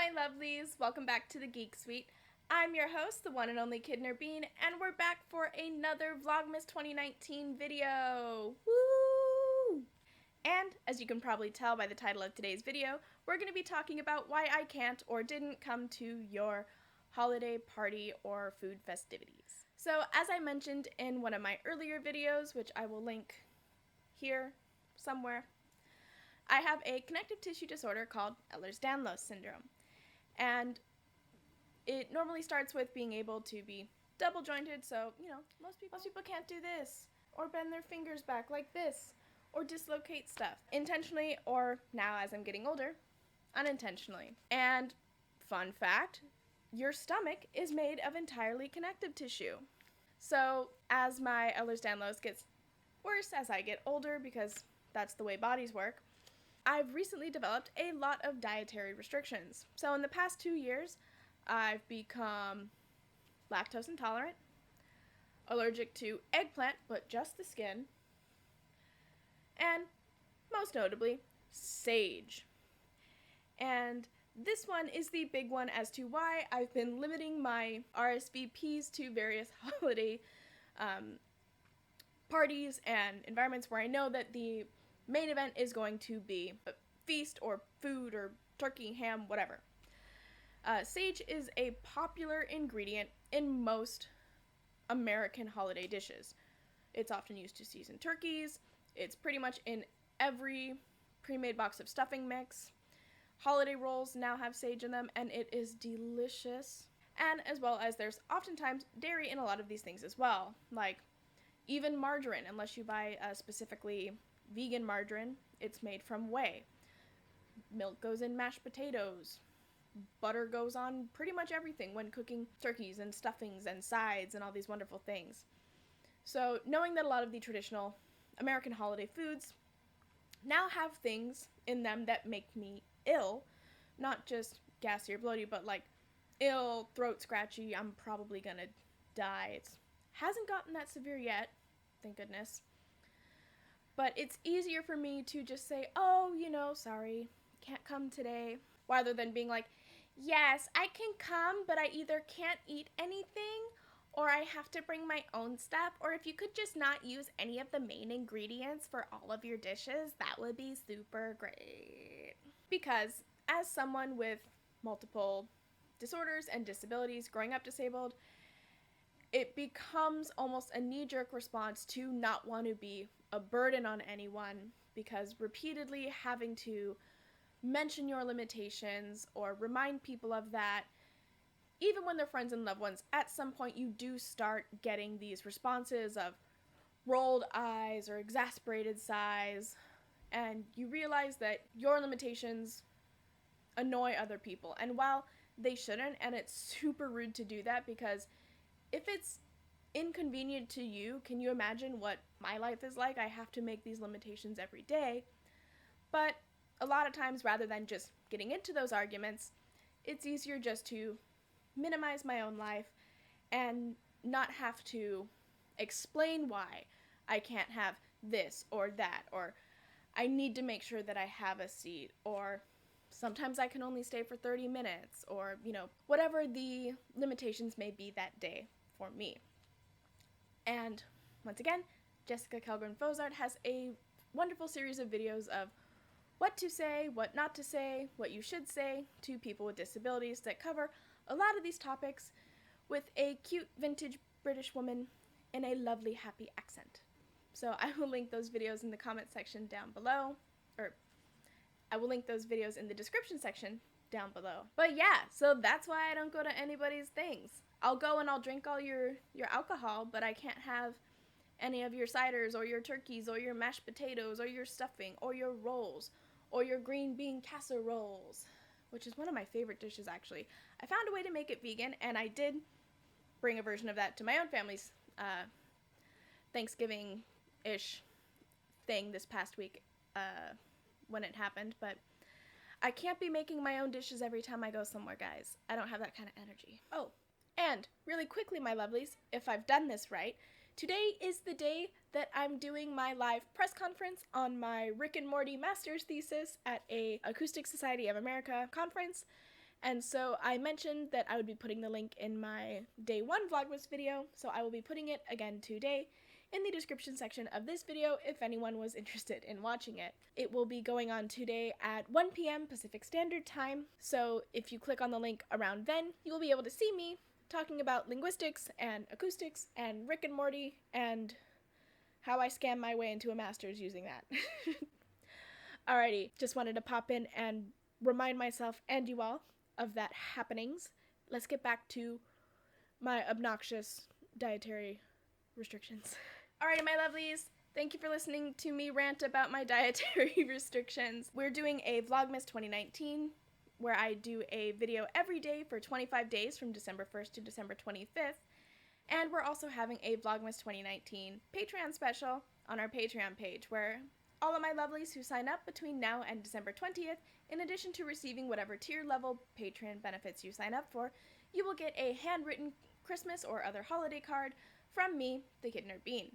my lovelies, welcome back to the Geek Suite. I'm your host, the one and only Kidner Bean, and we're back for another Vlogmas 2019 video. Woo! And, as you can probably tell by the title of today's video, we're going to be talking about why I can't or didn't come to your holiday party or food festivities. So, as I mentioned in one of my earlier videos, which I will link here somewhere, I have a connective tissue disorder called Ehlers-Danlos syndrome. And it normally starts with being able to be double jointed, so, most people can't do this, or bend their fingers back like this, or dislocate stuff, intentionally, or now as I'm getting older, unintentionally. And, fun fact, your stomach is made of entirely connective tissue. So, as my Ehlers-Danlos gets worse as I get older, because that's the way bodies work, I've recently developed a lot of dietary restrictions. So in the past 2 years, I've become lactose intolerant, allergic to eggplant, but just the skin, and most notably, sage. And this one is the big one as to why I've been limiting my RSVPs to various holiday parties and environments where I know that the main event is going to be a feast or food or turkey, ham, whatever. Sage is a popular ingredient in most American holiday dishes. It's often used to season turkeys. It's pretty much in every pre-made box of stuffing mix. Holiday rolls now have sage in them, and it is delicious. And as well as there's oftentimes dairy in a lot of these things as well, like even margarine, unless you buy specifically vegan margarine, it's made from whey. Milk goes in mashed potatoes. Butter goes on pretty much everything when cooking turkeys and stuffings and sides and all these wonderful things. So knowing that a lot of the traditional American holiday foods now have things in them that make me ill, not just gassy or bloaty, but like ill, throat scratchy, I'm probably gonna die. It hasn't gotten that severe yet, thank goodness. But it's easier for me to just say, oh, sorry, can't come today, rather than being like, yes, I can come, but I either can't eat anything, or I have to bring my own stuff, or if you could just not use any of the main ingredients for all of your dishes, that would be super great. Because as someone with multiple disorders and disabilities, growing up disabled, it becomes almost a knee-jerk response to not want to be a burden on anyone, because repeatedly having to mention your limitations or remind people of that, even when they're friends and loved ones, at some point you do start getting these responses of rolled eyes or exasperated sighs, and you realize that your limitations annoy other people. And while they shouldn't, and it's super rude to do that, because if it's inconvenient to you, can you imagine what my life is like? I have to make these limitations every day. But a lot of times, rather than just getting into those arguments, it's easier just to minimize my own life and not have to explain why I can't have this or that, or I need to make sure that I have a seat, or sometimes I can only stay for 30 minutes, or, whatever the limitations may be that day for me. And once again, Jessica Kellgren-Fozard has a wonderful series of videos of what to say, what not to say, what you should say to people with disabilities that cover a lot of these topics with a cute vintage British woman in a lovely happy accent. So I will link those videos in the comment section down below, or I will link those videos in the description section down below. But yeah, so that's why I don't go to anybody's things. I'll go and I'll drink all your alcohol, but I can't have any of your ciders or your turkeys or your mashed potatoes or your stuffing or your rolls or your green bean casseroles, which is one of my favorite dishes, actually. I found a way to make it vegan, and I did bring a version of that to my own family's Thanksgiving-ish thing this past week when it happened, but I can't be making my own dishes every time I go somewhere, guys. I don't have that kind of energy. Oh, and really quickly, my lovelies, if I've done this right, today is the day that I'm doing my live press conference on my Rick and Morty master's thesis at a Acoustic Society of America conference, And so I mentioned that I would be putting the link in my day 1 Vlogmas video, so I will be putting it again today in the description section of this video if anyone was interested in watching it. It will be going on today at 1 p.m. Pacific Standard Time, so if you click on the link around then, you will be able to see me talking about linguistics and acoustics and Rick and Morty and how I scam my way into a master's using that. Alrighty, just wanted to pop in and remind myself and you all of that happenings. Let's get back to my obnoxious dietary restrictions. Alrighty, my lovelies, thank you for listening to me rant about my dietary restrictions. We're doing a Vlogmas 2019 where I do a video every day for 25 days from December 1st to December 25th. And we're also having a Vlogmas 2019 Patreon special on our Patreon page where all of my lovelies who sign up between now and December 20th, in addition to receiving whatever tier level Patreon benefits you sign up for, you will get a handwritten Christmas or other holiday card from me, the Kid Nerd Bean.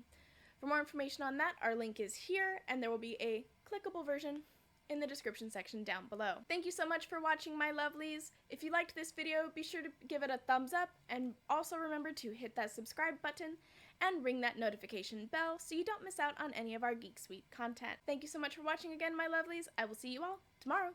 For more information on that, our link is here, and there will be a clickable version in the description section down below. Thank you so much for watching, my lovelies. If you liked this video, be sure to give it a thumbs up, and also remember to hit that subscribe button and ring that notification bell so you don't miss out on any of our Geek Suite content. Thank you so much for watching again, my lovelies. I will see you all tomorrow.